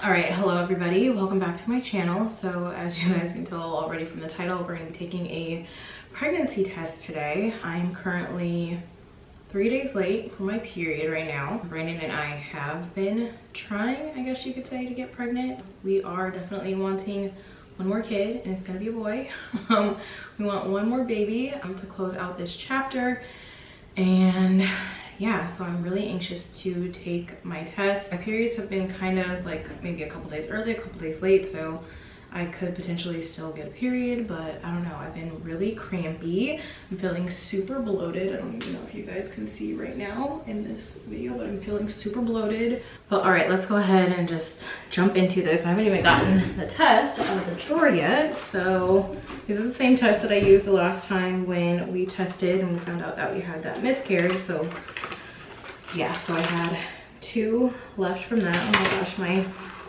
All right, hello everybody, welcome back to my channel. So as you guys can tell already from the title, we're going to be taking a pregnancy test today. I'm currently 3 days late for my period right now. Brandon and I have been trying, I guess you could say, to get pregnant. We are definitely wanting one more kid, and it's gonna be a boy. We want one more baby to close out this chapter. And yeah, so I'm really anxious to take my test. My periods have been kind of like maybe a couple days early, a couple days late, so I could potentially still get a period, but I don't know. I've been really crampy. I'm feeling super bloated. I don't even know if you guys can see right now in this video, but I'm feeling super bloated. But all right, let's go ahead and just jump into this. I haven't even gotten the test out of the drawer yet. So this is the same test that I used the last time when we tested and we found out that we had that miscarriage. So yeah, so I had 2 left from that. Oh my gosh, my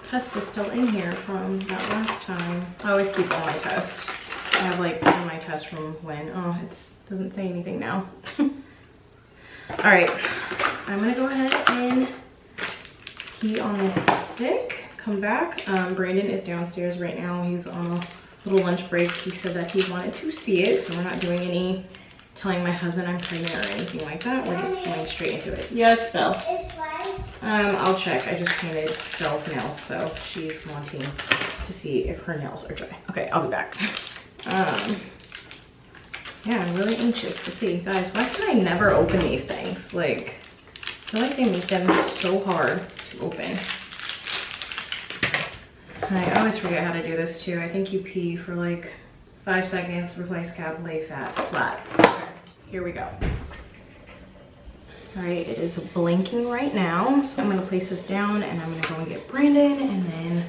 test is still in here from that last time. I always keep all my tests. I have like all my tests from when. Oh, it doesn't say anything now. All right, I'm gonna go ahead and pee on this stick. Come back. Brandon is downstairs right now. He's on a little lunch break. He said that he wanted to see it, so we're not doing any telling my husband I'm pregnant or anything like that. We're just going straight into it. Yes, Belle. It's fine. I'll check. I just painted Belle's nails, so she's wanting to see if her nails are dry. Okay, I'll be back. Yeah, I'm really anxious to see. Guys, why can I never open these things? Like, I feel like they make them so hard to open. And I always forget how to do this too. I think you pee for like 5 seconds, replace cap, lay flat. Okay, here we go. All right, it is blinking right now. So I'm gonna place this down and I'm gonna go and get Brandon, and then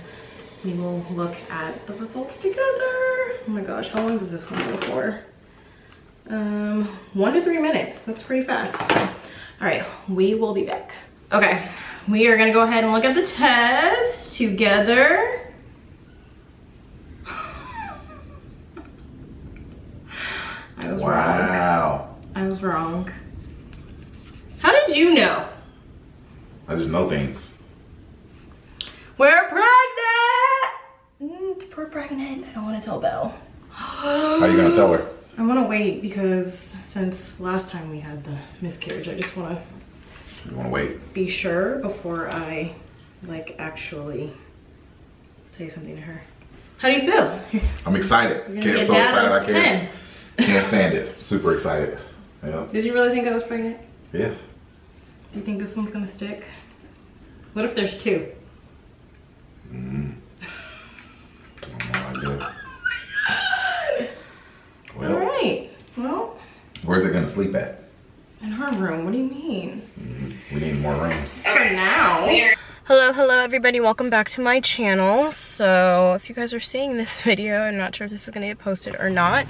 we will look at the results together. Oh my gosh, how long does this one go for? 1 to 3 minutes, that's pretty fast. All right, we will be back. Okay, we are gonna go ahead and look at the test together. I was wrong. I was wrong. How did you know? I just know things. We're pregnant! We're pregnant. I don't want to tell Belle. How are you gonna tell her? I want to wait because since last time we had the miscarriage, I just want to. You want to wait? Be sure before I like actually say something to her. How do you feel? I'm excited. Can't so excited I can't. Can't stand it. Super excited. Yeah. Did you really think I was pregnant? Yeah. Do you think this one's gonna stick? What if there's 2? Well, all right. Well, where's it gonna sleep at? In her room. What do you mean? We need more rooms. For now. Hello everybody, welcome back to my channel. So if you guys are seeing this video, I'm not sure if this is gonna get posted or not.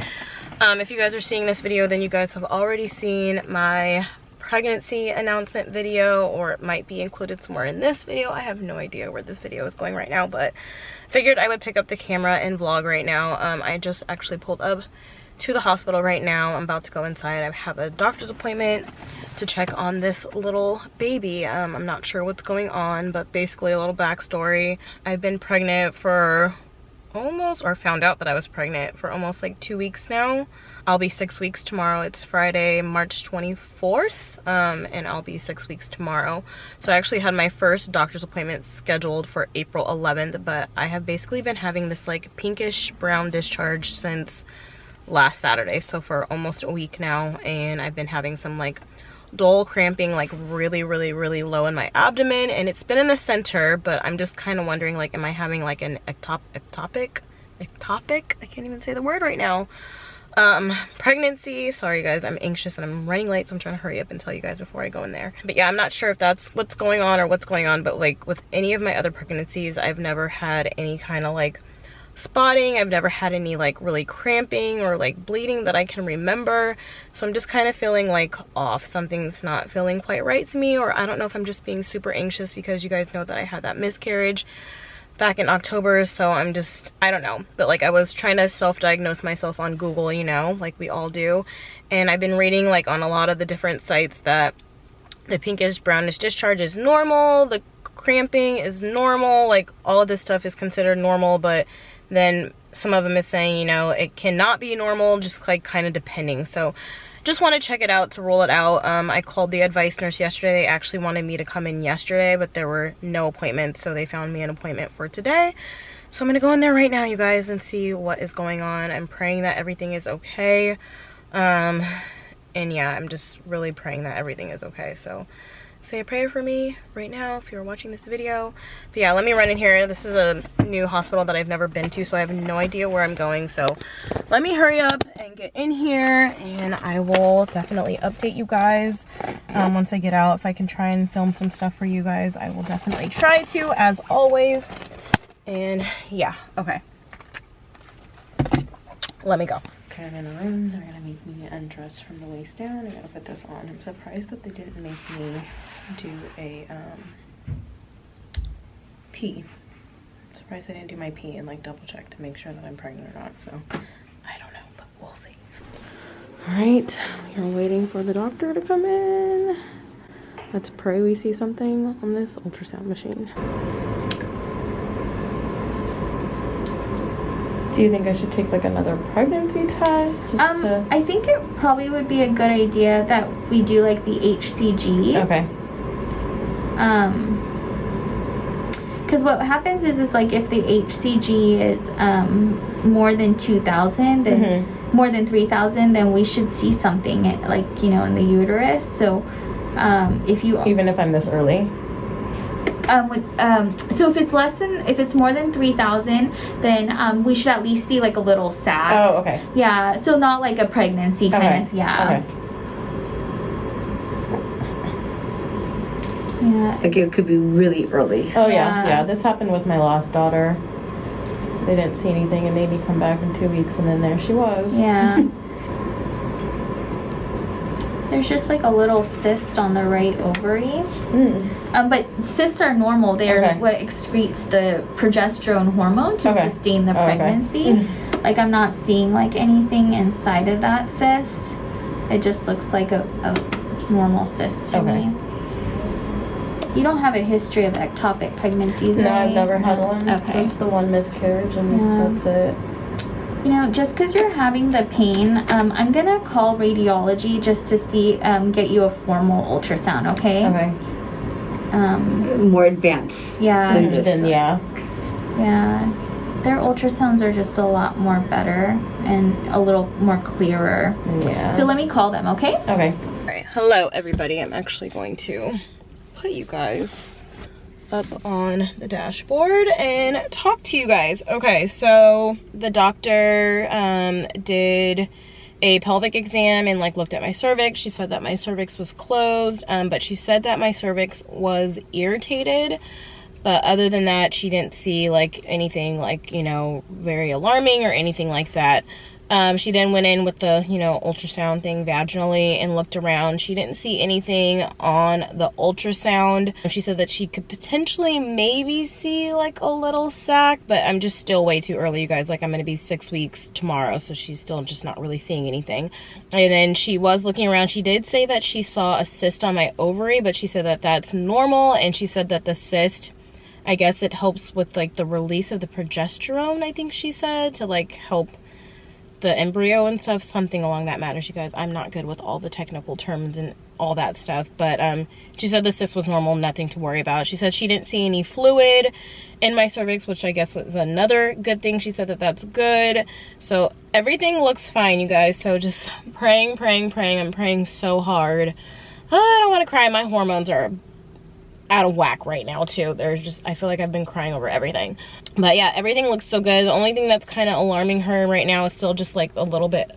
If you guys are seeing this video, then you guys have already seen my pregnancy announcement video, or it might be included somewhere in this video. I have no idea where this video is going right now, but figured I would pick up the camera and vlog right now. I just actually pulled up to the hospital right now. I'm about to go inside. I have a doctor's appointment to check on this little baby. I'm not sure what's going on, but basically a little backstory. I've been pregnant for found out that I was pregnant for almost like 2 weeks now. I'll be 6 weeks tomorrow. It's Friday, March 24th, and I'll be 6 weeks tomorrow. So I actually had my first doctor's appointment scheduled for April 11th, but I have basically been having this like pinkish brown discharge since last Saturday, so for almost a week now, and I've been having some like dull cramping, like really low in my abdomen, and it's been in the center, but I'm just kind of wondering, like, am I having like an ectopic? I can't even say the word right now. Pregnancy. Sorry guys, I'm anxious and I'm running late, so I'm trying to hurry up and tell you guys before I go in there. But yeah, I'm not sure if that's what's going on or what's going on, but like with any of my other pregnancies, I've never had any kind of like spotting. I've never had any like really cramping or like bleeding that I can remember, so I'm just kind of feeling like off. Something's not feeling quite right to me, or I don't know if I'm just being super anxious because you guys know that I had that miscarriage back in October, so I don't know. But like I was trying to self-diagnose myself on Google, you know, like we all do, and I've been reading like on a lot of the different sites that the pinkish brownish discharge is normal, the cramping is normal, like all of this stuff is considered normal, but then some of them is saying, you know, it cannot be normal, just like kind of depending. So just want to check it out to rule it out. I called the advice nurse yesterday. They actually wanted me to come in yesterday, but there were no appointments, so they found me an appointment for today. So I'm gonna go in there right now, you guys, and see what is going on. I'm praying that everything is okay. And yeah, I'm just really praying that everything is okay. So say a prayer for me right now if you're watching this video. But yeah, let me run in here. This is a new hospital that I've never been to, so I have no idea where I'm going. So let me hurry up and get in here, and I will definitely update you guys once I get out. If I can try and film some stuff for you guys, I will definitely try to, as always. And yeah, okay. Let me go. Okay, I'm in the room. They're gonna make me undress from the waist down. I gotta put this on. I'm surprised that they didn't make me do a pee. I'm surprised I didn't do my pee and like double check to make sure that I'm pregnant or not. So I don't know, but we'll see. All right, we're waiting for the doctor to come in. Let's pray we see something on this ultrasound machine. Do you think I should take like another pregnancy test? I think it probably would be a good idea that we do like the HCGs. Okay. Because what happens is like if the HCG is more than 2,000, then more than 3,000, then we should see something like, you know, in the uterus. So if you even if I'm this early. So if it's more than 3,000, then we should at least see like a little sac. Oh, okay. Yeah, so not like a pregnancy kind of, yeah. Okay. Yeah. Like it could be really early. Oh yeah. This happened with my last daughter. They didn't see anything and made me come back in 2 weeks, and then there she was. Yeah. There's just like a little cyst on the right ovary. But cysts are normal. They're what excretes the progesterone hormone to sustain the pregnancy. Like I'm not seeing like anything inside of that cyst. It just looks like a normal cyst to me. You don't have a history of ectopic pregnancies, right? No, I've never had one. Okay. Just the one miscarriage, and that's it. You know, just because you're having the pain, I'm going to call radiology just to see, get you a formal ultrasound, okay? Okay. More advanced. Yeah. Yeah. Yeah. Their ultrasounds are just a lot more better and a little more clearer. Yeah. So let me call them, okay? Okay. All right. Hello, everybody. I'm actually going to put you guys up on the dashboard and talk to you guys. Okay, so the doctor did a pelvic exam and like looked at my cervix. She said that my cervix was closed, but she said that my cervix was irritated. But other than that, she didn't see like anything like, you know, very alarming or anything like that. She then went in with the, you know, ultrasound thing vaginally and looked around. She didn't see anything on the ultrasound. She said that she could potentially maybe see like a little sac, but I'm just still way too early, you guys. Like I'm going to be 6 weeks tomorrow, so she's still just not really seeing anything. And then she was looking around. She did say that she saw a cyst on my ovary, but she said that that's normal. And she said that the cyst, I guess it helps with like the release of the progesterone, I think she said, to like help the embryo and stuff, something along that matters, you guys. I'm not good with all the technical terms and all that stuff, but she said the cyst was normal, nothing to worry about. She said she didn't see any fluid in my cervix, which I guess was another good thing. She said that that's good. So everything looks fine, you guys. So just praying. I'm praying so hard. I don't want to cry. My hormones are out of whack right now too. I feel like I've been crying over everything. But yeah, everything looks so good. The only thing that's kind of alarming her right now is still just like a little bit,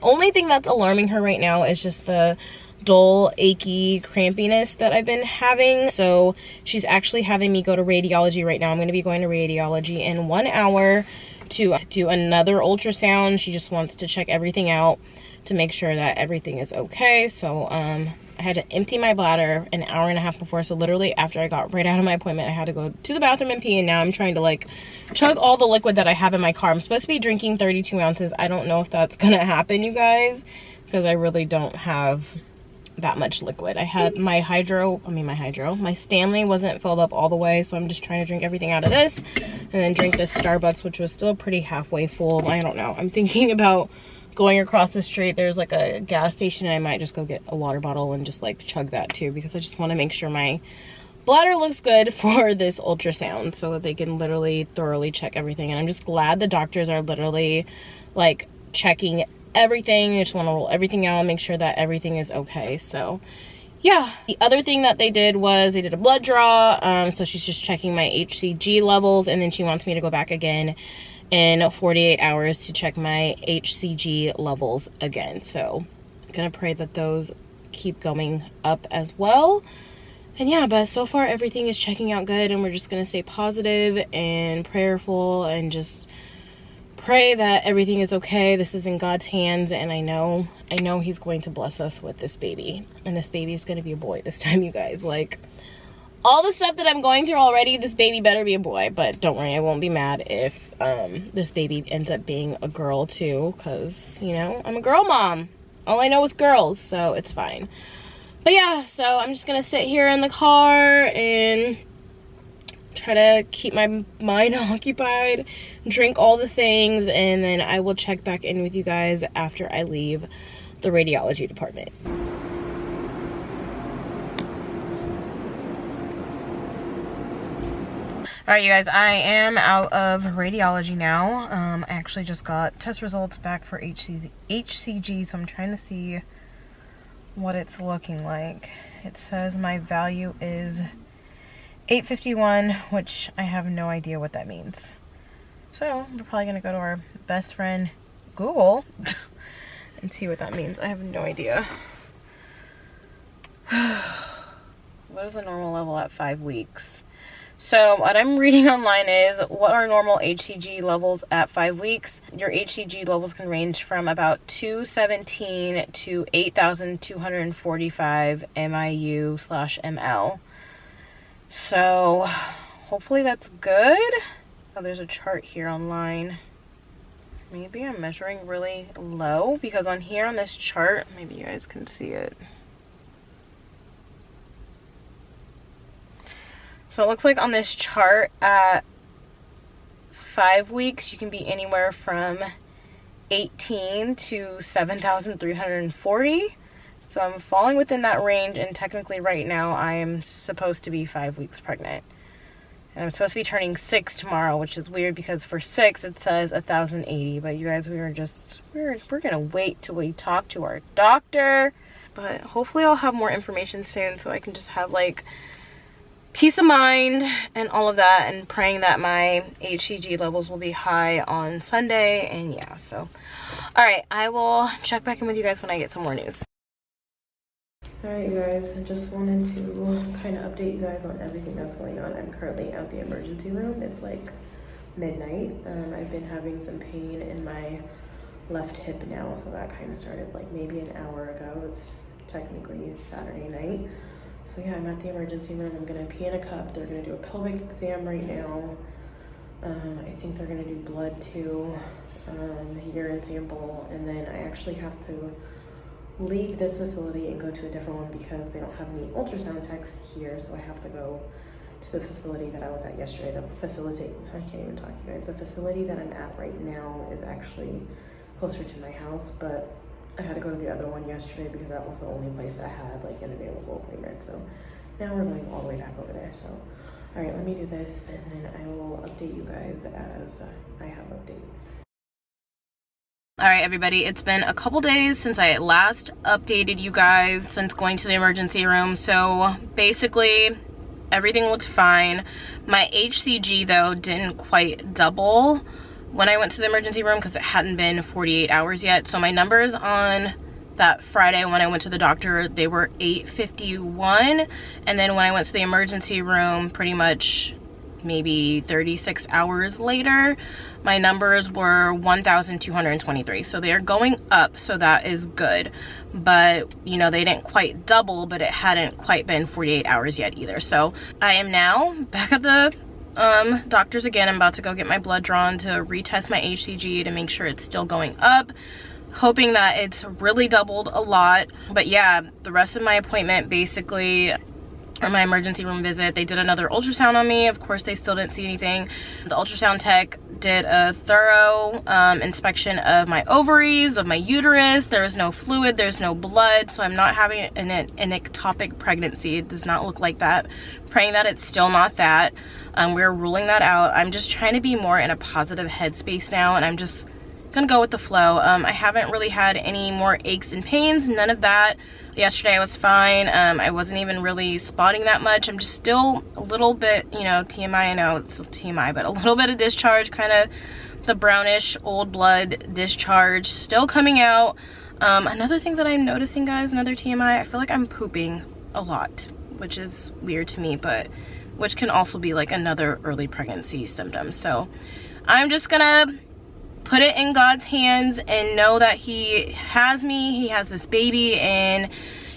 only thing that's alarming her right now is just the dull, achy crampiness that I've been having. So she's actually having me go to radiology right now. I'm going to be going to radiology in 1 hour to do another ultrasound. She just wants to check everything out to make sure that everything is okay. So I had to empty my bladder an hour and a half before. So literally after I got right out of my appointment, I had to go to the bathroom and pee. And now I'm trying to like chug all the liquid that I have in my car. I'm supposed to be drinking 32 ounces. I don't know if that's gonna happen, you guys, because I really don't have that much liquid. I had my my Stanley wasn't filled up all the way, so I'm just trying to drink everything out of this and then drink this Starbucks, which was still pretty halfway full. I don't know. I'm thinking about going across the street. There's like a gas station, and I might just go get a water bottle and just like chug that too, because I just want to make sure my bladder looks good for this ultrasound so that they can literally thoroughly check everything. And I'm just glad the doctors are literally like checking everything. I just want to roll everything out and make sure that everything is okay. So yeah, the other thing that they did was they did a blood draw. So she's just checking my HCG levels, and then she wants me to go back again in 48 hours to check my HCG levels again. So I'm gonna pray that those keep going up as well. And yeah, but so far everything is checking out good, and we're just gonna stay positive and prayerful and just pray that everything is okay. This is in God's hands, and I know he's going to bless us with this baby, and this baby is going to be a boy this time, you guys. Like, all the stuff that I'm going through already, this baby better be a boy. But don't worry, I won't be mad if this baby ends up being a girl too, because, you know, I'm a girl mom. All I know is girls, so it's fine. But yeah, so I'm just gonna sit here in the car and try to keep my mind occupied, drink all the things, and then I will check back in with you guys after I leave the radiology department. All right, you guys, I am out of radiology now. I actually just got test results back for HCG, so I'm trying to see what it's looking like. It says my value is 851, which I have no idea what that means. So we're probably gonna go to our best friend Google and see what that means. I have no idea. What is a normal level at 5 weeks? So what I'm reading online is, what are normal HCG levels at 5 weeks? Your HCG levels can range from about 217 to 8,245 MIU/ml. So hopefully that's good. Oh, there's a chart here online. Maybe I'm measuring really low, because on here on this chart, maybe you guys can see it. So it looks like on this chart at 5 weeks, you can be anywhere from 18 to 7,340. So I'm falling within that range, and technically right now I am supposed to be 5 weeks pregnant. And I'm supposed to be turning 6 tomorrow, which is weird because for 6 it says 1,080. But you guys, we're gonna wait till we talk to our doctor. But hopefully I'll have more information soon, so I can just have like peace of mind and all of that, and praying that my HCG levels will be high on Sunday. And yeah, so all right, I will check back in with you guys when I get some more news. All right, you guys, I just wanted to kind of update you guys on everything that's going on. I'm currently at the emergency room. It's like midnight. I've been having some pain in my left hip now, so that kind of started like maybe an hour ago. It's technically Saturday night. So yeah, I'm at the emergency room. I'm gonna pee in a cup. They're gonna do a pelvic exam right now. I think they're gonna do blood too, urine sample, and then I actually have to leave this facility and go to a different one because they don't have any ultrasound techs here. So I have to go to the facility that I was at yesterday. The facility, I can't even talk to you guys. The facility that I'm at right now is actually closer to my house, but I had to go to the other one yesterday because that was the only place that had like an available appointment. So now we're going all the way back over there. So all right, let me do this, and then I will update you guys as I have updates. All right, everybody, it's been a couple days since I last updated you guys since going to the emergency room. So basically everything looked fine. My HCG though didn't quite double when I went to the emergency room because it hadn't been 48 hours yet. So my numbers on that Friday when I went to the doctor, they were 851. And then when I went to the emergency room, pretty much maybe 36 hours later, my numbers were 1,223. So they are going up, so that is good. But you know, they didn't quite double, but it hadn't quite been 48 hours yet either. So I am now back at the doctors again. I'm about to go get my blood drawn to retest my HCG to make sure it's still going up. hoping that it's really doubled a lot. But yeah, the rest of my appointment basically, or my emergency room visit, they did another ultrasound on me. Of course, they still didn't see anything. The ultrasound tech did a thorough inspection of my ovaries, of my uterus. There's no fluid, there's no blood, so I'm not having an ectopic pregnancy. It does not look like that. Praying that it's still not that. We're ruling that out. I'm just trying to be more in a positive headspace now, and I'm just gonna go with the flow. I haven't really had any more aches and pains, none of that. Yesterday I was fine. I wasn't even really spotting that much. I'm just still a little bit, you know, TMI, I know it's TMI, but a little bit of discharge, kind of the brownish old blood discharge still coming out. Another thing that I'm noticing, guys, another TMI, I feel like I'm pooping a lot, which is weird to me, but which can also be like another early pregnancy symptom. So I'm just gonna put it in God's hands and know that he has me, he has this baby, and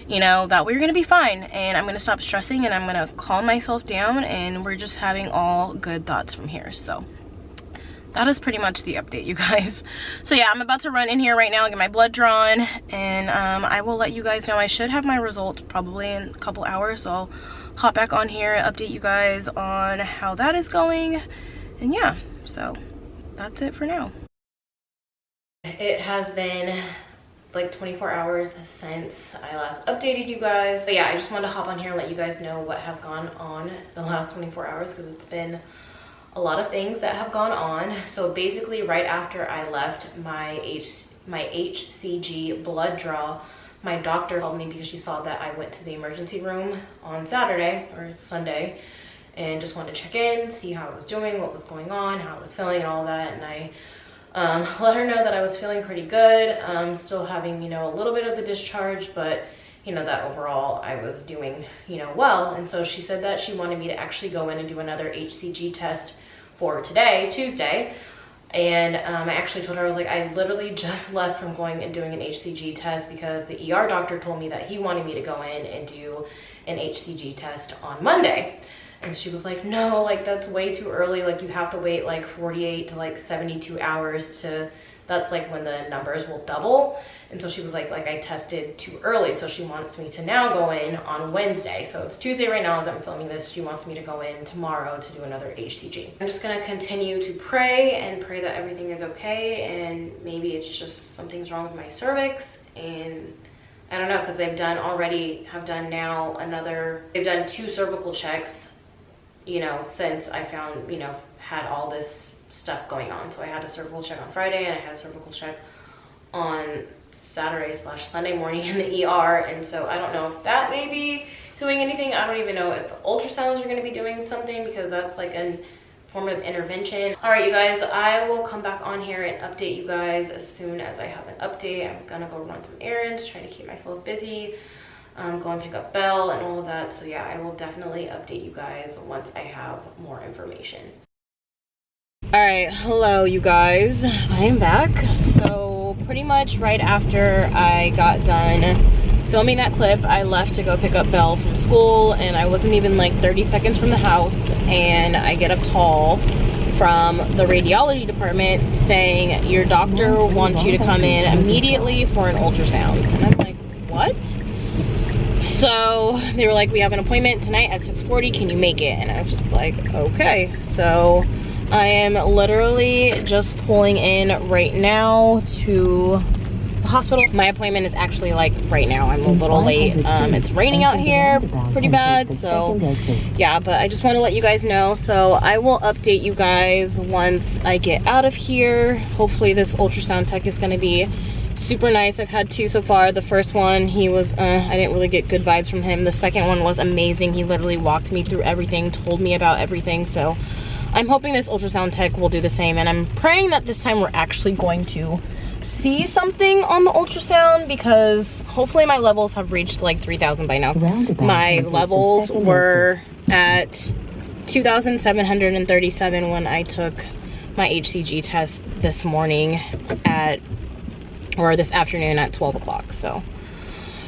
you know that we're gonna be fine. And I'm gonna stop stressing and I'm gonna calm myself down, and we're just having all good thoughts from here. So that is pretty much the update, you guys. So yeah, I'm about to run in here right now and get my blood drawn, and I will let you guys know. I should have my results probably in a couple hours, so I'll hop back on here and update you guys on how that is going. And yeah, so that's it for now. It has been like 24 hours since I last updated you guys. But yeah, I just wanted to hop on here and let you guys know what has gone on the last 24 hours, because it's been a lot of things that have gone on. So basically right after I left my HCG blood draw, my doctor called me because she saw that I went to the emergency room on Saturday or Sunday and just wanted to check in, see how I was doing, what was going on, how I was feeling and all that. And I let her know that I was feeling pretty good, still having, you know, a little bit of the discharge, but you know that overall I was doing, you know, well. And so she said that she wanted me to actually go in and do another HCG test for today, Tuesday. And I actually told her, I was like, I literally just left from going and doing an HCG test because the ER doctor told me that he wanted me to go in and do an HCG test on Monday. And she was like, no, like that's way too early. Like you have to wait like 48 to like 72 hours to, that's like when the numbers will double. And so she was like I tested too early. So she wants me to now go in on Wednesday. So it's Tuesday right now as I'm filming this. She wants me to go in tomorrow to do another HCG. I'm just gonna continue to pray and pray that everything is okay. And maybe it's just something's wrong with my cervix. And I don't know, because they've done 2 cervical checks, you know, since I found, you know, had all this stuff going on. So I had a cervical check on Friday and I had a cervical check on Saturday/Sunday morning in the ER. And so I don't know if that may be doing anything. I don't even know if the ultrasounds are going to be doing something, because that's like a form of intervention. All right, you guys, I will come back on here and update you guys as soon as I have an update. I'm gonna go run some errands, try to keep myself busy. Go and pick up Belle and all of that. So yeah, I will definitely update you guys once I have more information. All right, hello you guys, I am back. So pretty much right after I got done filming that clip, I left to go pick up Belle from school, and I wasn't even like 30 seconds from the house, and I get a call from the radiology department saying your doctor wants you to come in immediately for an ultrasound. And I'm like, what? So they were like, we have an appointment tonight at 6:40, can you make it? And I was just like, okay. So I am literally just pulling in right now to the hospital. My appointment is actually like right now. I'm a little late. It's raining out here pretty bad, so yeah, but I just want to let you guys know. So I will update you guys once I get out of here. Hopefully this ultrasound tech is going to be super nice. I've had 2 so far. The first one, he was I didn't really get good vibes from him. The second one was amazing. He literally walked me through everything, told me about everything. So I'm hoping this ultrasound tech will do the same, and I'm praying that this time we're actually going to see something on the ultrasound, because hopefully my levels have reached like 3,000 by now. My levels were at 2,737 when I took my HCG test this morning or this afternoon at 12 o'clock. So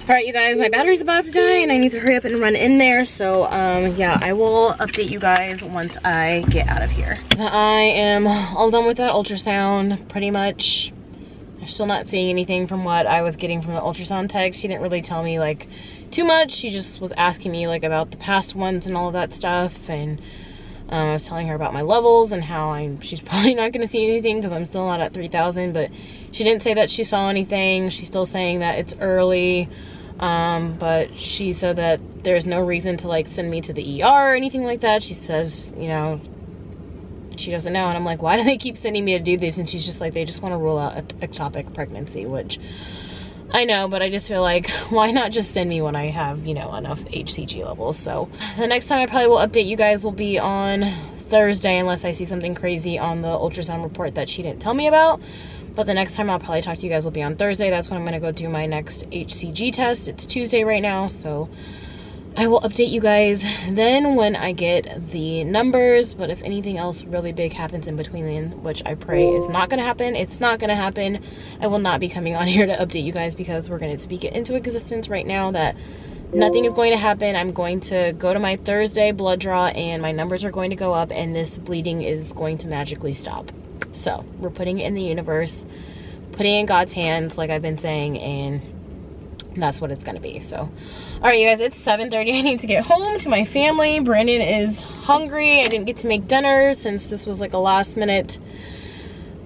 all right, you guys, my battery's about to die and I need to hurry up and run in there. So yeah, I will update you guys once I get out of here. I am all done with that ultrasound. Pretty much Still not seeing anything from what I was getting from the ultrasound tech. She didn't really tell me like too much. She just was asking me like about the past ones and all of that stuff, and I was telling her about my levels and how she's probably not going to see anything because I'm still not at 3,000, but she didn't say that she saw anything. She's still saying that it's early, but she said that there's no reason to like send me to the ER or anything like that. She says, you know, she doesn't know, and I'm like, why do they keep sending me to do this? And she's just like, they just want to rule out ectopic pregnancy, which I know, but I just feel like, why not just send me when I have, you know, enough HCG levels? So the next time I probably will update you guys will be on Thursday, unless I see something crazy on the ultrasound report that she didn't tell me about. But the next time I'll probably talk to you guys will be on Thursday. That's when I'm going to go do my next HCG test. It's Tuesday right now, so I will update you guys then when I get the numbers. But if anything else really big happens in between then, which I pray is not going to happen, it's not going to happen. I will not be coming on here to update you guys because we're going to speak it into existence right now that nothing is going to happen. I'm going to go to my Thursday blood draw and my numbers are going to go up and this bleeding is going to magically stop. So we're putting it in the universe, putting it in God's hands like I've been saying, and that's what it's gonna be. So all right, you guys, it's 7:30. I need to get home to my family. Brandon is hungry. I didn't get to make dinner since this was like a last minute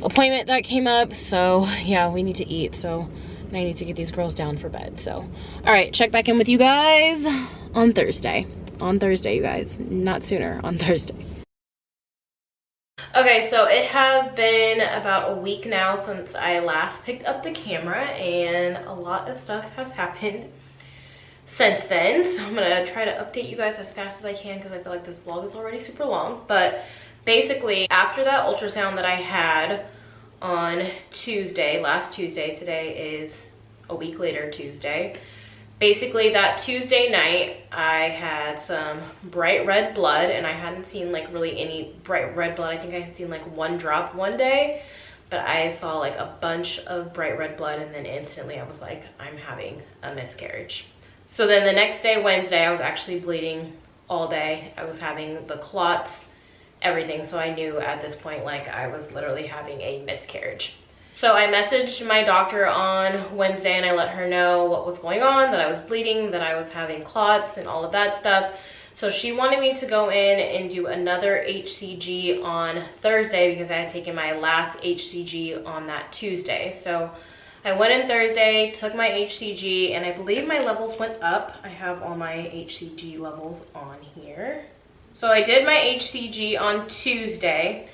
appointment that came up, so yeah, we need to eat. So I need to get these girls down for bed. So all right, check back in with you guys on Thursday, you guys, not sooner, on Thursday. Okay, so it has been about a week now since I last picked up the camera, and a lot of stuff has happened since then. So I'm gonna try to update you guys as fast as I can because I feel like this vlog is already super long. But basically, after that ultrasound that I had on Tuesday, last Tuesday, today is a week later Tuesday. Basically, that Tuesday night, I had some bright red blood, and I hadn't seen like really any bright red blood. I think I had seen like one drop one day, but I saw like a bunch of bright red blood, and then instantly I was like, I'm having a miscarriage. So then the next day, Wednesday, I was actually bleeding all day. I was having the clots, everything. So I knew at this point, like, I was literally having a miscarriage. So I messaged my doctor on Wednesday and I let her know what was going on, that I was bleeding, that I was having clots and all of that stuff. So she wanted me to go in and do another HCG on Thursday because I had taken my last HCG on that Tuesday. So I went in Thursday, took my HCG, and I believe my levels went up. I have all my HCG levels on here. So I did my HCG on Tuesday.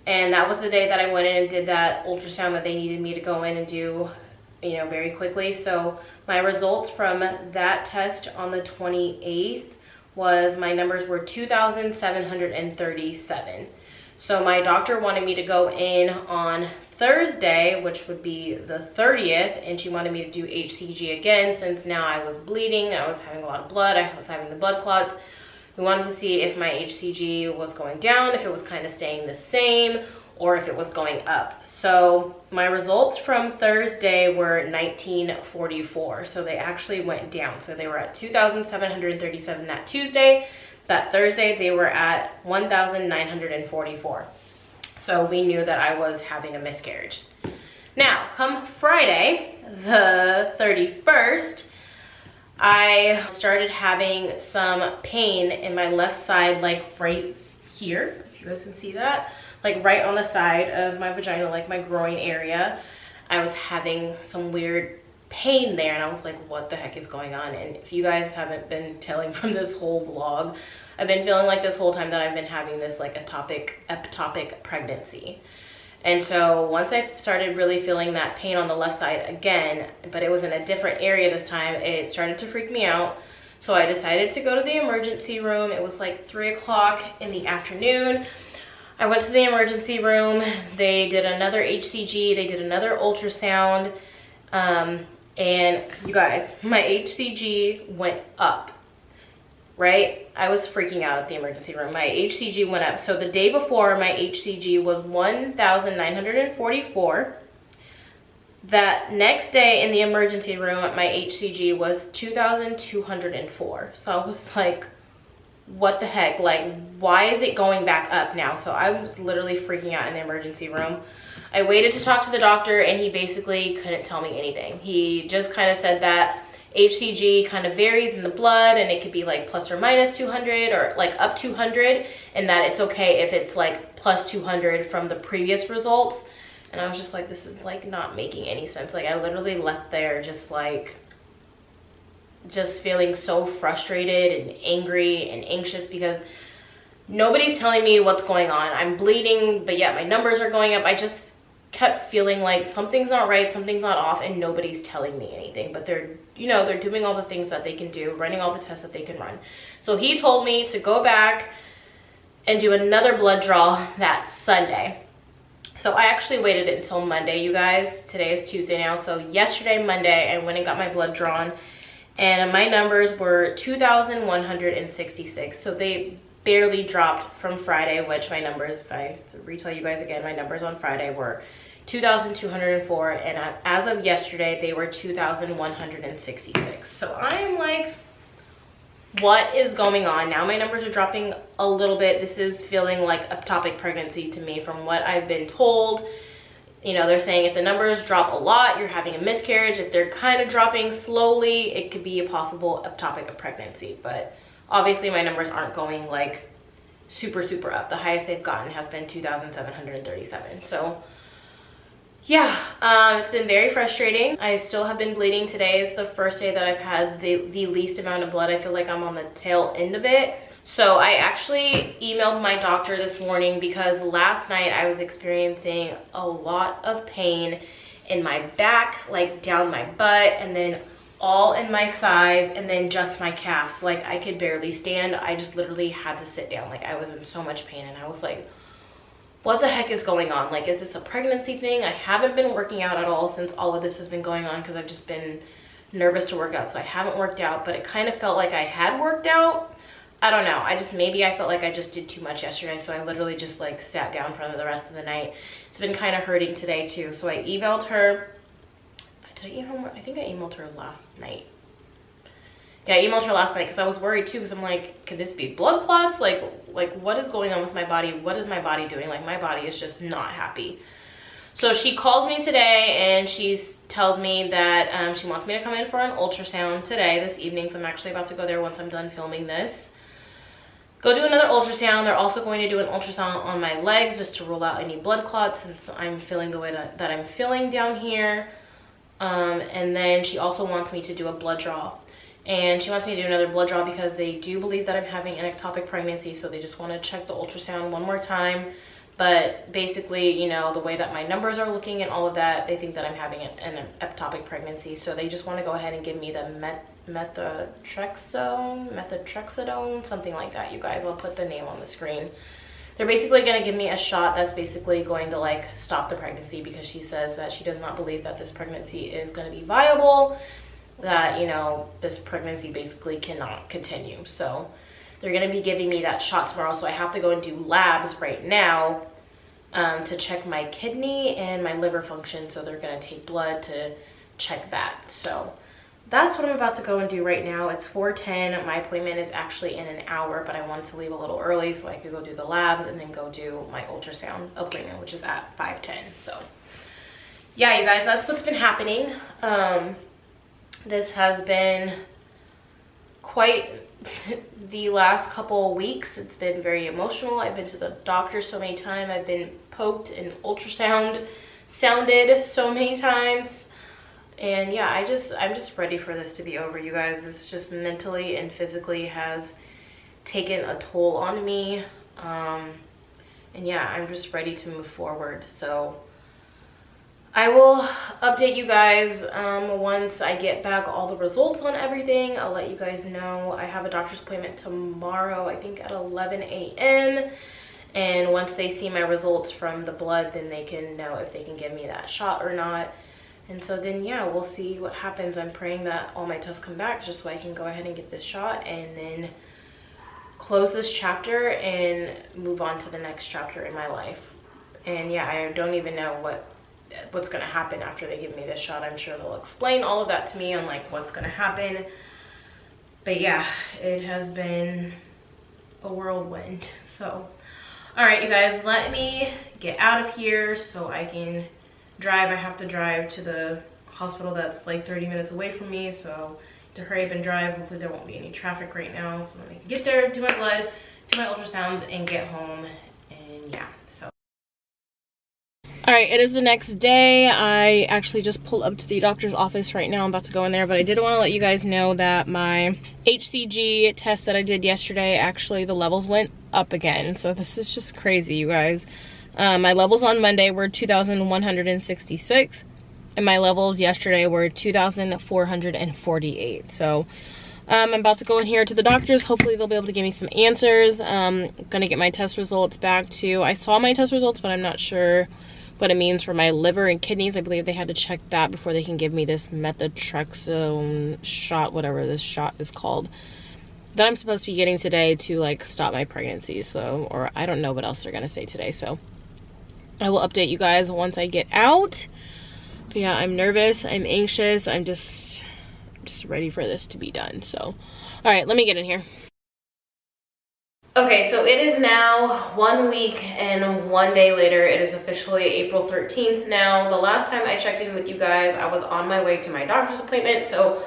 And that was the day that I went in and did that ultrasound that they needed me to go in and do, you know, very quickly. So my results from that test on the 28th was, my numbers were 2,737. So my doctor wanted me to go in on Thursday, which would be the 30th, and she wanted me to do HCG again since now I was bleeding, I was having a lot of blood, I was having the blood clots. We wanted to see if my HCG was going down, if it was kind of staying the same, or if it was going up. So my results from Thursday were 1944. So they actually went down. So they were at 2,737 that Tuesday. That Thursday, they were at 1,944. So we knew that I was having a miscarriage. Now, come Friday, the 31st, I started having some pain in my left side, like right here, if you guys can see that, like right on the side of my vagina, like my groin area. I was having some weird pain there, and I was like, what the heck is going on? And if you guys haven't been telling from this whole vlog, I've been feeling like this whole time that I've been having this like ectopic pregnancy. And so once I started really feeling that pain on the left side again, but it was in a different area this time, it started to freak me out. So I decided to go to the emergency room. It was like 3 o'clock in the afternoon. I went to the emergency room. They did another HCG. They did another ultrasound. And you guys, my HCG went up. Right? I was freaking out at the emergency room. My HCG went up. So the day before, my HCG was 1,944. That next day in the emergency room, my HCG was 2,204. So I was like, what the heck? Like, why is it going back up now? So I was literally freaking out in the emergency room. I waited to talk to the doctor and he basically couldn't tell me anything. He just kind of said that HCG kind of varies in the blood and it could be like plus or minus 200 or like up 200, and that it's okay if it's like plus 200 from the previous results. And I was just like, this is like not making any sense. Like I literally left there just feeling so frustrated and angry and anxious because nobody's telling me what's going on. I'm bleeding, but yet my numbers are going up. I just kept feeling like something's not right, something's not off, and nobody's telling me anything. But they're, you know, they're doing all the things that they can do, running all the tests that they can run. So he told me to go back and do another blood draw that Sunday. So I actually waited until Monday, you guys. Today is Tuesday now. So yesterday, Monday, I went and got my blood drawn, and my numbers were 2,166. So they barely dropped from Friday, which my numbers, if I retell you guys again, my numbers on Friday were 2,204, and as of yesterday, they were 2,166. So I'm like, what is going on? Now my numbers are dropping a little bit. This is feeling like ectopic pregnancy to me from what I've been told. You know, they're saying if the numbers drop a lot, you're having a miscarriage. If they're kind of dropping slowly, it could be a possible ectopic pregnancy. But obviously my numbers aren't going like super up. The highest they've gotten has been 2,737. So yeah, it's been very frustrating. I still have been bleeding. Today is the first day that I've had the least amount of blood. I feel like I'm on the tail end of it. So I actually emailed my doctor this morning because last night I was experiencing a lot of pain in my back, like down my butt, and then all in my thighs, and then just my calves. Like I could barely stand. I just literally had to sit down. Like I was in so much pain, and I was like, what the heck is going on? Like, is this a pregnancy thing? I haven't been working out at all since all of this has been going on because I've just been nervous to work out. So I haven't worked out, but it kind of felt like I had worked out. I don't know. Maybe I felt like I just did too much yesterday. So I literally just like sat down for the rest of the night. It's been kind of hurting today too. So I emailed her. Did I email her? I think I emailed her last night. Yeah, I emailed her last night because I was worried too, because I'm like, could this be blood clots? Like what is going on with my body? What is my body doing? Like my body is just not happy. So she calls me today and she tells me that she wants me to come in for an ultrasound today, this evening. So I'm actually about to go there once I'm done filming this. Go do another ultrasound. They're also going to do an ultrasound on my legs just to rule out any blood clots since I'm feeling the way that I'm feeling down here. And then she also wants me to do a blood draw. And she wants me to do another blood draw because they do believe that I'm having an ectopic pregnancy. So they just want to check the ultrasound one more time. But basically, you know, the way that my numbers are looking and all of that, they think that I'm having an ectopic pregnancy. So they just want to go ahead and give me the Methotrexate, something like that, you guys. I'll put the name on the screen. They're basically going to give me a shot that's basically going to like stop the pregnancy because she says that she does not believe that this pregnancy is going to be viable, that, you know, this pregnancy basically cannot continue. So they're going to be giving me that shot tomorrow. So I have to go and do labs right now to check my kidney and my liver function. So they're going to take blood to check that. So that's what I'm about to go and do right now. It's 4:10. My appointment is actually in an hour, but I wanted to leave a little early so I could go do the labs and then go do my ultrasound appointment, which is at 5:10. So yeah, you guys, that's what's been happening. This has been quite the last couple weeks. It's been very emotional. I've been to the doctor so many times. I've been poked and sounded so many times. And yeah, I'm just ready for this to be over, you guys. This just mentally and physically has taken a toll on me. And yeah, I'm just ready to move forward. So I will update you guys once I get back all the results on everything. I'll let you guys know. I have a doctor's appointment tomorrow, I think at 11 a.m. And once they see my results from the blood, then they can know if they can give me that shot or not. And so then, yeah, we'll see what happens. I'm praying that all my tests come back just so I can go ahead and get this shot and then close this chapter and move on to the next chapter in my life. And yeah, I don't even know what's going to happen after they give me this shot. I'm sure they'll explain all of that to me on like what's going to happen. But yeah, it has been a whirlwind. So All right, you guys, let me get out of here so I can drive. I have to drive to the hospital that's like 30 minutes away from me, so to hurry up and drive. Hopefully there won't be any traffic right now, so let me get there, do my blood, do my ultrasounds, and get home. And yeah, so. All right, it is the next day. I actually just pulled up to the doctor's office right now. I'm about to go in there, but I did want to let you guys know that my HCG test that I did yesterday, actually the levels went up again. So this is just crazy, you guys. My levels on Monday were 2,166, and my levels yesterday were 2,448. So I'm about to go in here to the doctors. Hopefully they'll be able to give me some answers. I'm gonna get my test results back too. I saw my test results, but I'm not sure what it means for my liver and kidneys. I believe they had to check that before they can give me this methotrexate shot, whatever this shot is called, that I'm supposed to be getting today to like stop my pregnancy. So, or I don't know what else they're gonna say today. So I will update you guys once I get out. But yeah, I'm nervous, I'm anxious, I'm just ready for this to be done. So, all right, let me get in here. Okay, so it is now 1 week and 1 day later. It is officially April 13th now. The last time I checked in with you guys, I was on my way to my doctor's appointment. So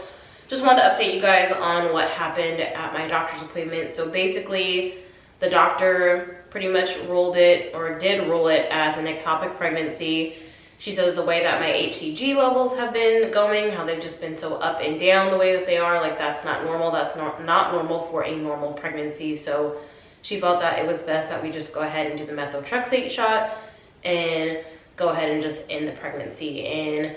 just wanted to update you guys on what happened at my doctor's appointment. So basically, the doctor pretty much ruled it, or did rule it, as an ectopic pregnancy. She said the way that my HCG levels have been going, how they've just been so up and down the way that they are, like that's not normal. That's not normal for a normal pregnancy. So she felt that it was best that we just go ahead and do the methotrexate shot and go ahead and just end the pregnancy. And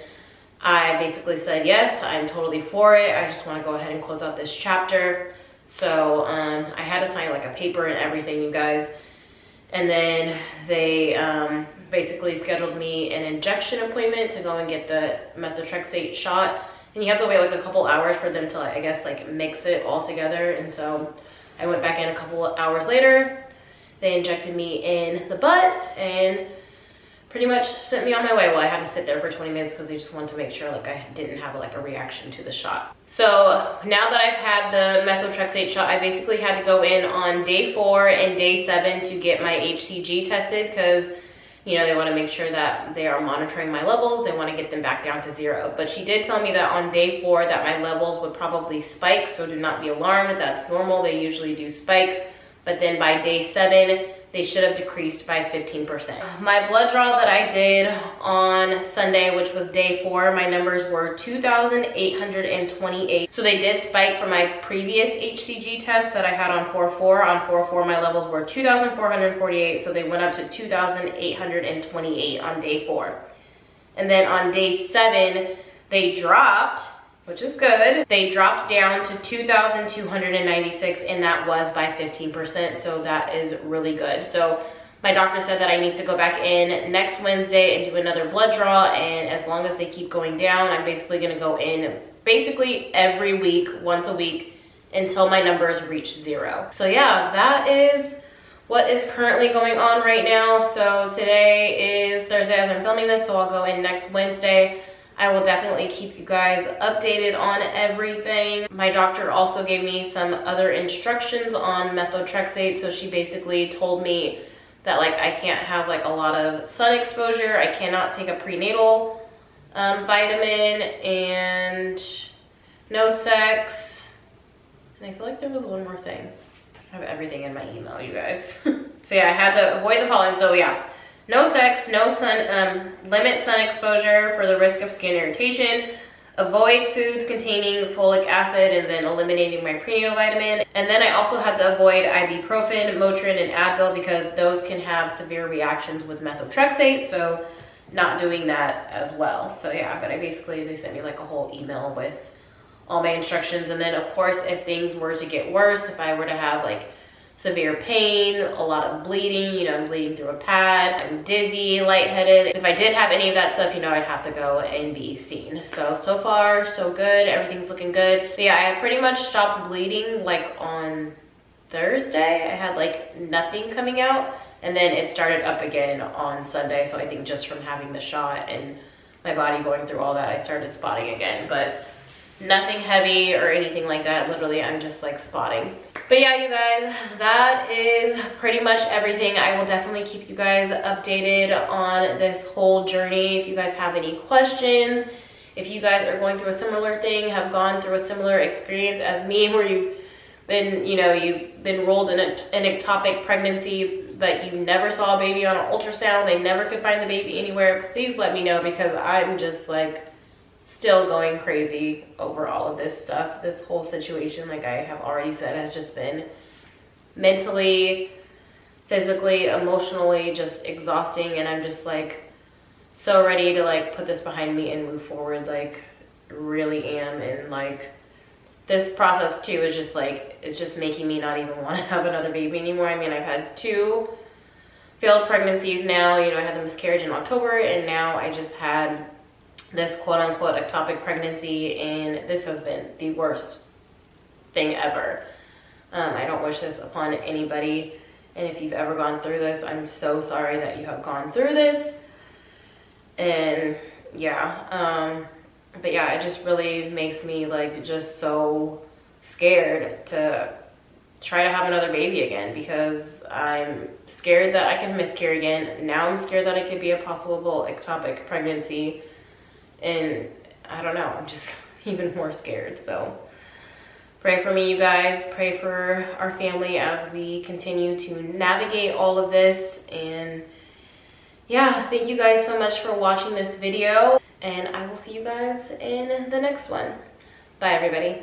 I basically said, yes, I'm totally for it. I just want to go ahead and close out this chapter. So I had to sign like a paper and everything, you guys. And then they basically scheduled me an injection appointment to go and get the methotrexate shot. And you have to wait like a couple hours for them to, I guess, like mix it all together. And so I went back in a couple of hours later. They injected me in the butt and pretty much sent me on my way. Well, I had to sit there for 20 minutes because they just wanted to make sure like I didn't have like a reaction to the shot. So now that I've had the methotrexate shot, I basically had to go in on day 4 and day 7 to get my HCG tested, because you know, they want to make sure that they are monitoring my levels. They want to get them back down to 0. But she did tell me that on day 4 that my levels would probably spike, so do not be alarmed. That's normal. They usually do spike. But then by day 7, they should have decreased by 15%. My blood draw that I did on Sunday, which was day 4, my numbers were 2,828. So they did spike from my previous HCG test that I had on 4/4. On 4/4, my levels were 2,448. So they went up to 2,828 on day 4. And then on day 7, they dropped, which is good. They dropped down to 2,296, and that was by 15%. So that is really good. So my doctor said that I need to go back in next Wednesday and do another blood draw. And as long as they keep going down, I'm basically gonna go in basically every week, once a week, until my numbers reach 0. So yeah, that is what is currently going on right now. So today is Thursday as I'm filming this, so I'll go in next Wednesday. I will definitely keep you guys updated on everything. My doctor also gave me some other instructions on methotrexate. So she basically told me that like I can't have like a lot of sun exposure. I cannot take a prenatal vitamin, and no sex. And I feel like there was one more thing. I have everything in my email, you guys. So yeah, I had to avoid the following. So yeah. No sex, no sun, limit sun exposure for the risk of skin irritation, avoid foods containing folic acid, and then eliminating my prenatal vitamin. And then I also had to avoid ibuprofen, Motrin, and Advil, because those can have severe reactions with methotrexate, so not doing that as well. So yeah, but they sent me like a whole email with all my instructions. And then of course, if things were to get worse, if I were to have like severe pain, a lot of bleeding, you know, I'm bleeding through a pad, I'm dizzy, lightheaded. If I did have any of that stuff, you know, I'd have to go and be seen. So far, so good. Everything's looking good. But yeah, I pretty much stopped bleeding like on Thursday. I had like nothing coming out, and then it started up again on Sunday. So I think just from having the shot and my body going through all that, I started spotting again. But nothing heavy or anything like that. Literally, I'm just like spotting. But yeah, you guys, that is pretty much everything. I will definitely keep you guys updated on this whole journey. If you guys have any questions, if you guys are going through a similar thing, have gone through a similar experience as me, where you've been, you've been enrolled in an ectopic pregnancy, but you never saw a baby on an ultrasound, they never could find the baby anywhere, please let me know, because I'm just like still going crazy over all of this stuff. This whole situation, like I have already said, has just been mentally, physically, emotionally just exhausting, and I'm just like so ready to like put this behind me and move forward. Like really am. And like this process too is just like, it's just making me not even want to have another baby anymore. I mean, I've had 2 failed pregnancies now. I had the miscarriage in October, and now I just had this quote-unquote ectopic pregnancy, and this has been the worst thing ever. I don't wish this upon anybody, and if you've ever gone through this, I'm so sorry that you have gone through this. And yeah, but yeah, it just really makes me like just so scared to try to have another baby again, because I'm scared that I can miscarry again. Now I'm scared that it could be a possible ectopic pregnancy, and I don't know, I'm just even more scared. So pray for me, you guys. Pray for our family as we continue to navigate all of this. And yeah, thank you guys so much for watching this video, and I will see you guys in the next one. Bye, everybody.